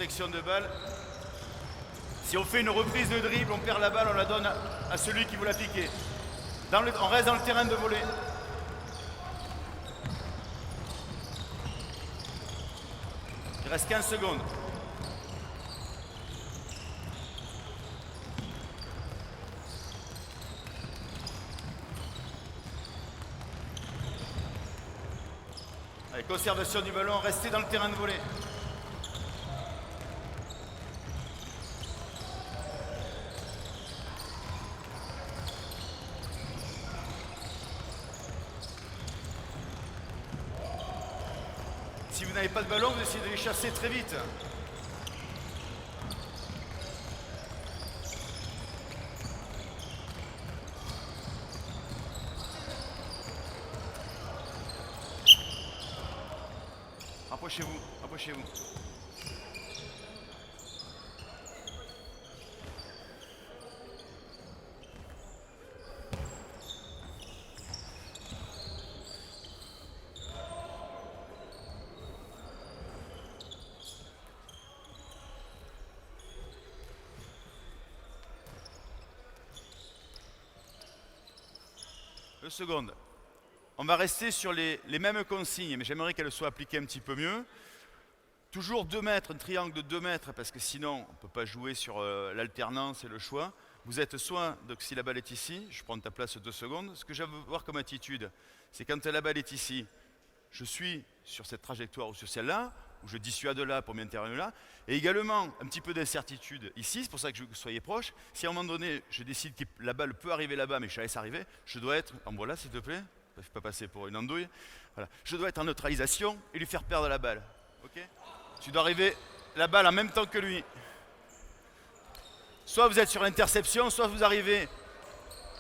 protection de balle. Si on fait une reprise de dribble, on perd la balle, on la donne à celui qui vous l'a piqué. On reste dans le terrain de volée. Il reste 15 secondes. Allez, conservation du ballon, restez dans le terrain de volée. Si vous n'avez pas de ballon, vous essayez de les chasser très vite. Approchez-vous, approchez-vous. Deux secondes. On va rester sur les mêmes consignes, mais j'aimerais qu'elles soient appliquées un petit peu mieux. Toujours 2 mètres, un triangle de 2 mètres, parce que sinon, on ne peut pas jouer sur l'alternance et le choix. Vous êtes soit, donc si la balle est ici, je prends ta place 2 secondes. Ce que je veux voir comme attitude, c'est quand la balle est ici, je suis sur cette trajectoire ou sur celle-là, ou je dissuade là pour m'intervenir là. Et également, un petit peu d'incertitude ici, c'est pour ça que vous soyez proche. Si à un moment donné, je décide que la balle peut arriver là-bas, mais je la laisse arriver, je dois être, en voilà s'il te plaît, ne pas passer pour une andouille. Voilà. Je dois être en neutralisation et lui faire perdre la balle. Okay, tu dois arriver la balle en même temps que lui. Soit vous êtes sur l'interception, soit vous arrivez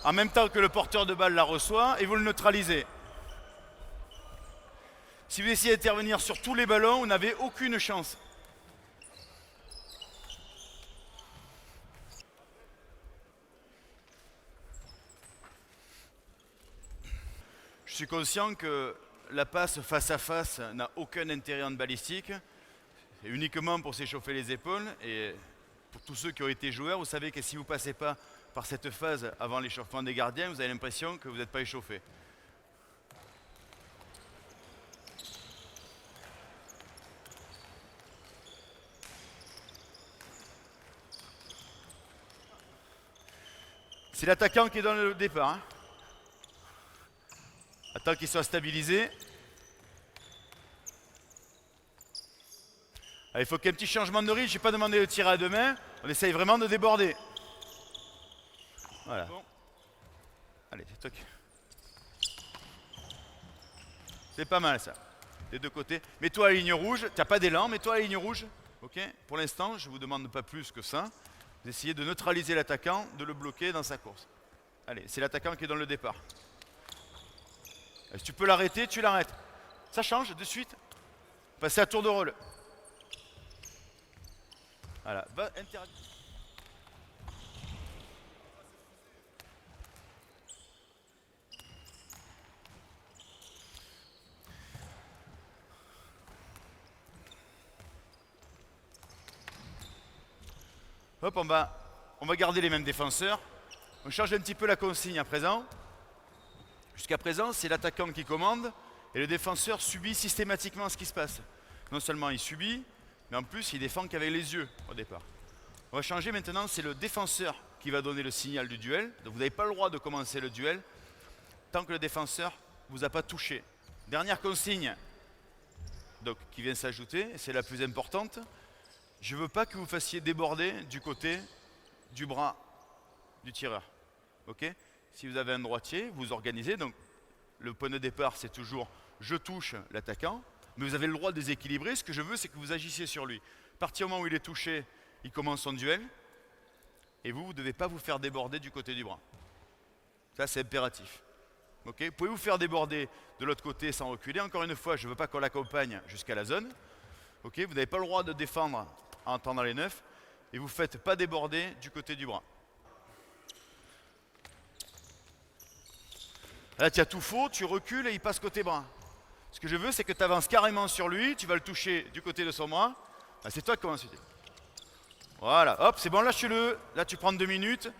en même temps que le porteur de balle la reçoit et vous le neutralisez. Si vous essayez d'intervenir sur tous les ballons, vous n'avez aucune chance. Je suis conscient que la passe face à face n'a aucun intérêt en balistique. C'est uniquement pour s'échauffer les épaules. Et pour tous ceux qui ont été joueurs, vous savez que si vous ne passez pas par cette phase avant l'échauffement des gardiens, vous avez l'impression que vous n'êtes pas échauffé. C'est l'attaquant qui donne le départ. Hein. Attends qu'il soit stabilisé. Il faut qu'il y ait un petit changement de rythme. Je n'ai pas demandé de tirer à 2 mains. On essaye vraiment de déborder. Voilà. Bon. Allez, c'est toi qui... C'est pas mal ça. Des deux côtés. Mets-toi à la ligne rouge. Tu n'as pas d'élan, mets-toi à la ligne rouge. Ok. Pour l'instant, je ne vous demande pas plus que ça. Vous essayez de neutraliser l'attaquant, de le bloquer dans sa course. Allez, c'est l'attaquant qui donne le départ. Et si tu peux l'arrêter, tu l'arrêtes. Ça change de suite. Passez à tour de rôle. Voilà, va interdire. Hop, on va garder les mêmes défenseurs. On change un petit peu la consigne à présent. Jusqu'à présent, c'est l'attaquant qui commande et le défenseur subit systématiquement ce qui se passe. Non seulement il subit, mais en plus il défend qu'avec les yeux au départ. On va changer maintenant, c'est le défenseur qui va donner le signal du duel. Donc vous n'avez pas le droit de commencer le duel tant que le défenseur ne vous a pas touché. Dernière consigne donc, qui vient s'ajouter, c'est la plus importante. Je ne veux pas que vous fassiez déborder du côté du bras du tireur. Okay, si vous avez un droitier, vous organisez. Donc le point de départ, c'est toujours je touche l'attaquant, mais vous avez le droit de déséquilibrer. Ce que je veux, c'est que vous agissiez sur lui. À partir du moment où il est touché, il commence son duel. Et vous ne devez pas vous faire déborder du côté du bras. Ça, c'est impératif. Okay, vous pouvez vous faire déborder de l'autre côté sans reculer. Encore une fois, je ne veux pas qu'on l'accompagne jusqu'à la zone. Okay, vous n'avez pas le droit de défendre en tendant les neufs. Et vous ne faites pas déborder du côté du bras. Là, tu as tout faux, tu recules et il passe côté bras. Ce que je veux, c'est que tu avances carrément sur lui, tu vas le toucher du côté de son bras. Ah, c'est toi qui commences. Voilà, hop, c'est bon, lâchez-le. Là, tu prends 2 minutes.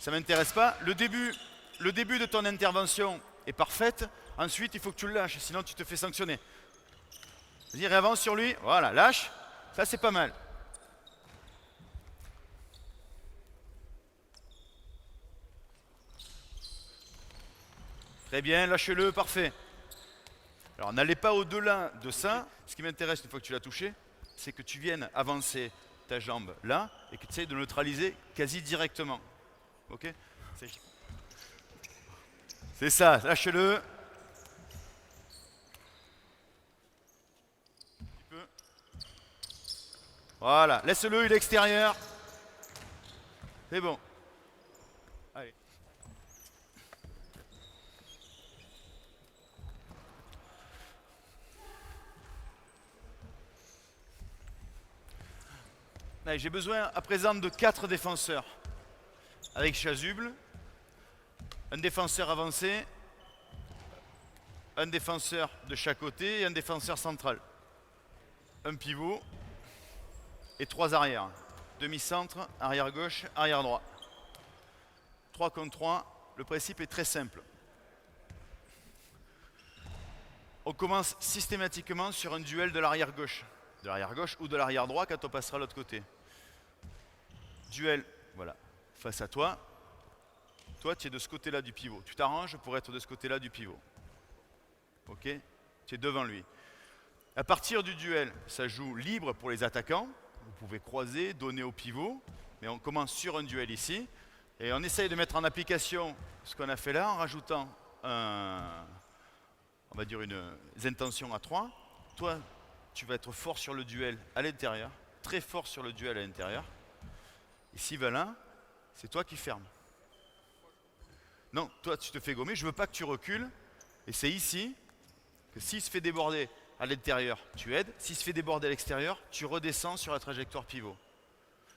Ça m'intéresse pas. Le début de ton intervention est parfaite. Ensuite, il faut que tu le lâches, sinon tu te fais sanctionner. Vas-y, réavance sur lui. Voilà, lâche. Ça, c'est pas mal. Très bien, lâchez-le, parfait. Alors, n'allez pas au-delà de ça. Ce qui m'intéresse, une fois que tu l'as touché, c'est que tu viennes avancer ta jambe là et que tu essayes de neutraliser quasi directement. Ok? C'est ça, lâchez-le. Voilà, laisse-le, il est extérieur. C'est bon. Allez. Allez, j'ai besoin à présent de 4 défenseurs. Avec chasuble, un défenseur avancé, un défenseur de chaque côté et un défenseur central. Un pivot et 3 arrières. Demi-centre, arrière gauche, arrière droit. 3 contre 3, le principe est très simple. On commence systématiquement sur un duel de l'arrière gauche. De l'arrière gauche ou de l'arrière droit quand on passera de l'autre côté. Duel, voilà, face à toi. Toi, tu es de ce côté-là du pivot. Tu t'arranges pour être de ce côté-là du pivot. Ok? Tu es devant lui. À partir du duel, ça joue libre pour les attaquants. Vous pouvez croiser, donner au pivot. Mais on commence sur un duel ici. Et on essaye de mettre en application ce qu'on a fait là en rajoutant on va dire des intentions à 3. Toi, tu vas être fort sur le duel à l'intérieur. Très fort sur le duel à l'intérieur. Ici, Valin, c'est toi qui fermes. Non, toi, tu te fais gommer. Je ne veux pas que tu recules. Et c'est ici que s'il se fait déborder à l'intérieur, tu aides. S'il se fait déborder à l'extérieur, tu redescends sur la trajectoire pivot.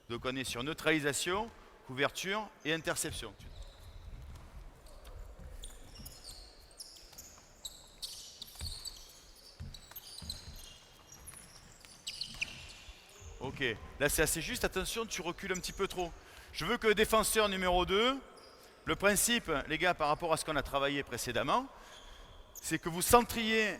Donc on est sur neutralisation, couverture et interception. Ok, là c'est assez juste. Attention, tu recules un petit peu trop. Je veux que le défenseur numéro 2, le principe, les gars, par rapport à ce qu'on a travaillé précédemment, c'est que vous centriez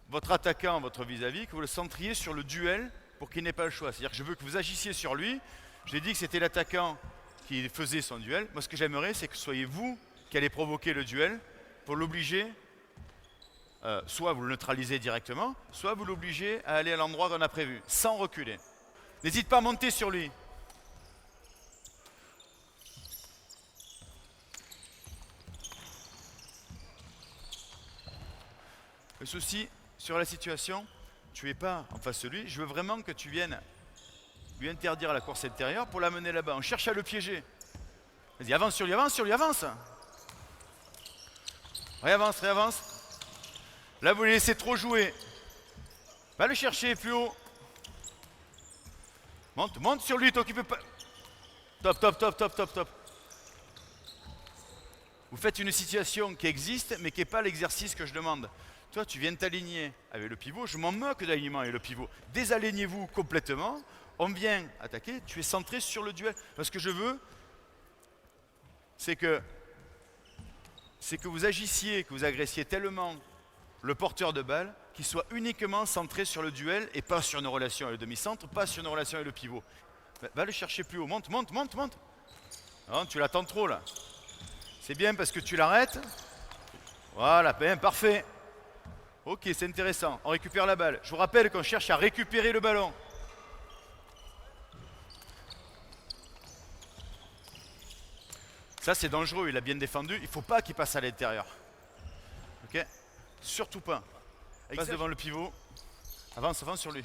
votre attaquant, votre vis-à-vis, que vous le centriez sur le duel pour qu'il n'ait pas le choix. C'est-à-dire que je veux que vous agissiez sur lui. Je l'ai dit que c'était l'attaquant qui faisait son duel. Moi, ce que j'aimerais, c'est que ce soyez vous qui allez provoquer le duel pour l'obliger, soit vous le neutralisez directement, soit vous l'obligez à aller à l'endroit qu'on a prévu, sans reculer. N'hésite pas à monter sur lui. Le souci sur la situation, tu n'es pas en face de lui. Je veux vraiment que tu viennes lui interdire la course intérieure pour l'amener là-bas. On cherche à le piéger. Vas-y, avance sur lui, avance sur lui, avance. Réavance, réavance. Là, vous le laissez trop jouer. Va le chercher plus haut. Monte, monte sur lui, t'occupe pas. Top, top, top, top, top, top. Vous faites une situation qui existe, mais qui n'est pas l'exercice que je demande. Toi, tu viens t'aligner avec le pivot. Je m'en moque d'alignement avec le pivot. Désalignez-vous complètement. On vient attaquer. Tu es centré sur le duel. Parce que je veux, c'est que vous agissiez, que vous agressiez tellement le porteur de balle qu'il soit uniquement centré sur le duel et pas sur une relation avec le demi-centre, pas sur une relation avec le pivot. Va le chercher plus haut. Monte, monte, monte, monte. Non, tu l'attends trop là. C'est bien parce que tu l'arrêtes. Voilà, bien, parfait. Ok, c'est intéressant. On récupère la balle. Je vous rappelle qu'on cherche à récupérer le ballon. Ça, c'est dangereux. Il a bien défendu. Il ne faut pas qu'il passe à l'intérieur. Ok? Surtout pas. Il passe devant le pivot. Avance, avance sur lui.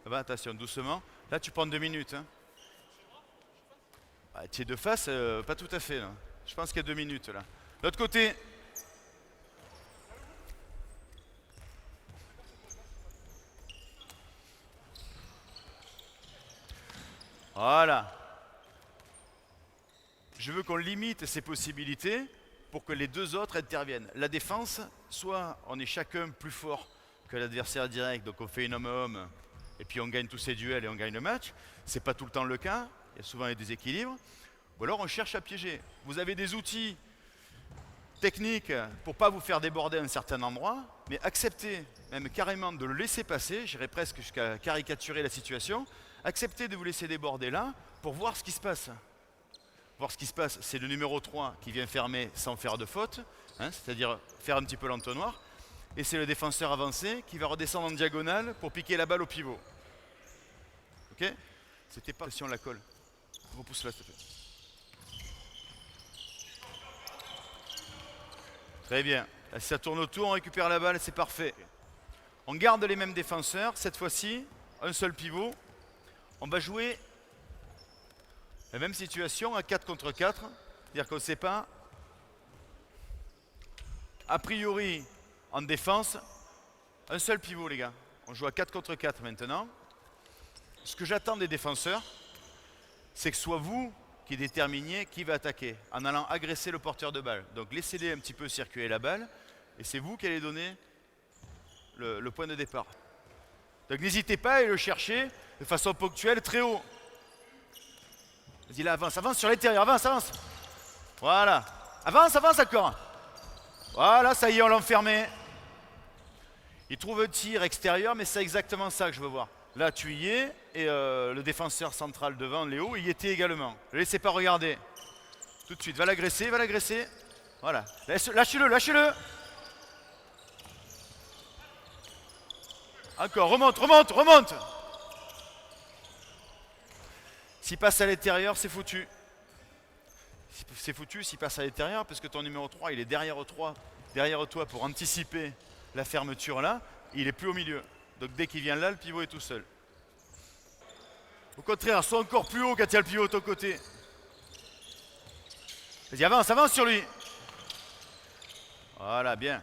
Ça va, attention, doucement. Là, tu prends 2 minutes. Hein. Ah, tu es de face, pas tout à fait. Là. Je pense qu'il y a 2 minutes là. L'autre côté. Voilà. Je veux qu'on limite ces possibilités pour que les deux autres interviennent. La défense, soit on est chacun plus fort que l'adversaire direct, donc on fait une homme-homme, et puis on gagne tous ces duels et on gagne le match. C'est pas tout le temps le cas, il y a souvent des déséquilibres. Ou alors on cherche à piéger. Vous avez des outils techniques pour ne pas vous faire déborder à un certain endroit, mais acceptez même carrément de le laisser passer, j'irais presque jusqu'à caricaturer la situation, acceptez de vous laisser déborder là pour voir ce qui se passe. Voir ce qui se passe, c'est le numéro 3 qui vient fermer sans faire de faute, hein, c'est-à-dire faire un petit peu l'entonnoir, et c'est le défenseur avancé qui va redescendre en diagonale pour piquer la balle au pivot. Ok? C'était pas si on la colle. Repousse là, s'il te plaît. Très bien. Là, si ça tourne autour, on récupère la balle, c'est parfait. On garde les mêmes défenseurs. Cette fois-ci, un seul pivot. On va jouer la même situation à 4 contre 4. C'est-à-dire qu'on ne sait pas. A priori, en défense, un seul pivot, les gars. On joue à 4 contre 4 maintenant. Ce que j'attends des défenseurs, c'est que ce soit vous qui déterminiez qui va attaquer en allant agresser le porteur de balle. Donc laissez-les un petit peu circuler la balle et c'est vous qui allez donner le point de départ. Donc n'hésitez pas à aller le chercher de façon ponctuelle très haut. Vas-y là, avance, avance sur l'intérieur, avance, avance. Voilà. Avance, avance encore. Voilà, ça y est, on l'a enfermé. Il trouve un tir extérieur, mais c'est exactement ça que je veux voir. Là, tu y es, et le défenseur central devant, Léo, il y était également. Ne le laissez pas regarder. Tout de suite, va l'agresser, va l'agresser. Voilà. Lâchez-le, lâchez-le. Encore, remonte, remonte, remonte. S'il passe à l'intérieur, c'est foutu. C'est foutu s'il passe à l'intérieur, parce que ton numéro 3, il est derrière toi pour anticiper la fermeture là. Il est plus au milieu. Donc dès qu'il vient là, le pivot est tout seul. Au contraire, sois encore plus haut quand il y a le pivot de ton côté. Vas-y, avance, avance sur lui. Voilà, bien.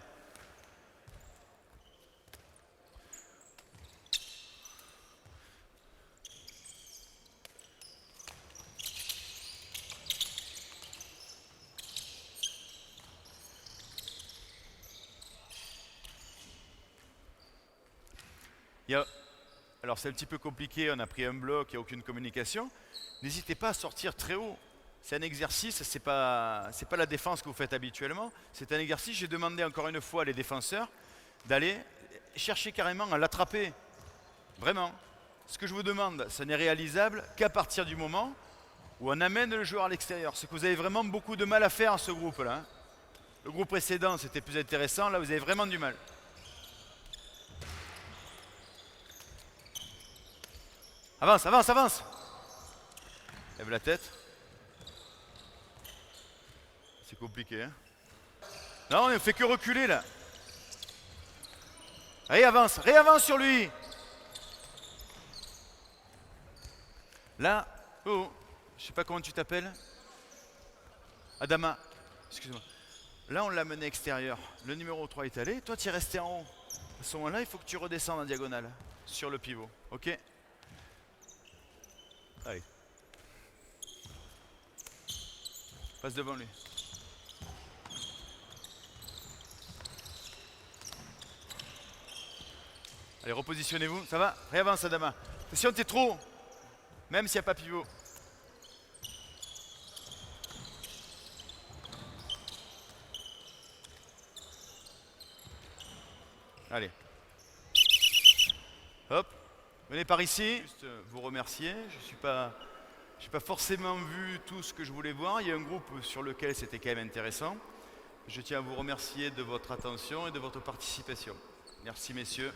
Alors c'est un petit peu compliqué, on a pris un bloc, il n'y a aucune communication. N'hésitez pas à sortir très haut. C'est un exercice, c'est pas la défense que vous faites habituellement. C'est un exercice, j'ai demandé encore une fois à les défenseurs d'aller chercher carrément à l'attraper. Vraiment. Ce que je vous demande, ce n'est réalisable qu'à partir du moment où on amène le joueur à l'extérieur. C'est que vous avez vraiment beaucoup de mal à faire à ce groupe-là. Hein. Le groupe précédent, c'était plus intéressant. Là, vous avez vraiment du mal. Avance, avance, avance. Lève la tête. C'est compliqué, hein. Non, on ne fait que reculer, là. Réavance, réavance sur lui. Là, oh, je sais pas comment tu t'appelles. Adama, excuse-moi. Là, on l'a mené extérieur. Le numéro 3 est allé. Toi, tu es resté en haut. À ce moment-là, il faut que tu redescendes en diagonale sur le pivot. Ok? Allez. Passe devant lui. Allez, repositionnez-vous. Ça va? Réavance, Adama. Attention, t'es trop. Même s'il n'y a pas pivot. Allez. Hop. Venez par ici. Juste vous remercier. Je n'ai pas forcément vu tout ce que je voulais voir. Il y a un groupe sur lequel c'était quand même intéressant. Je tiens à vous remercier de votre attention et de votre participation. Merci, messieurs.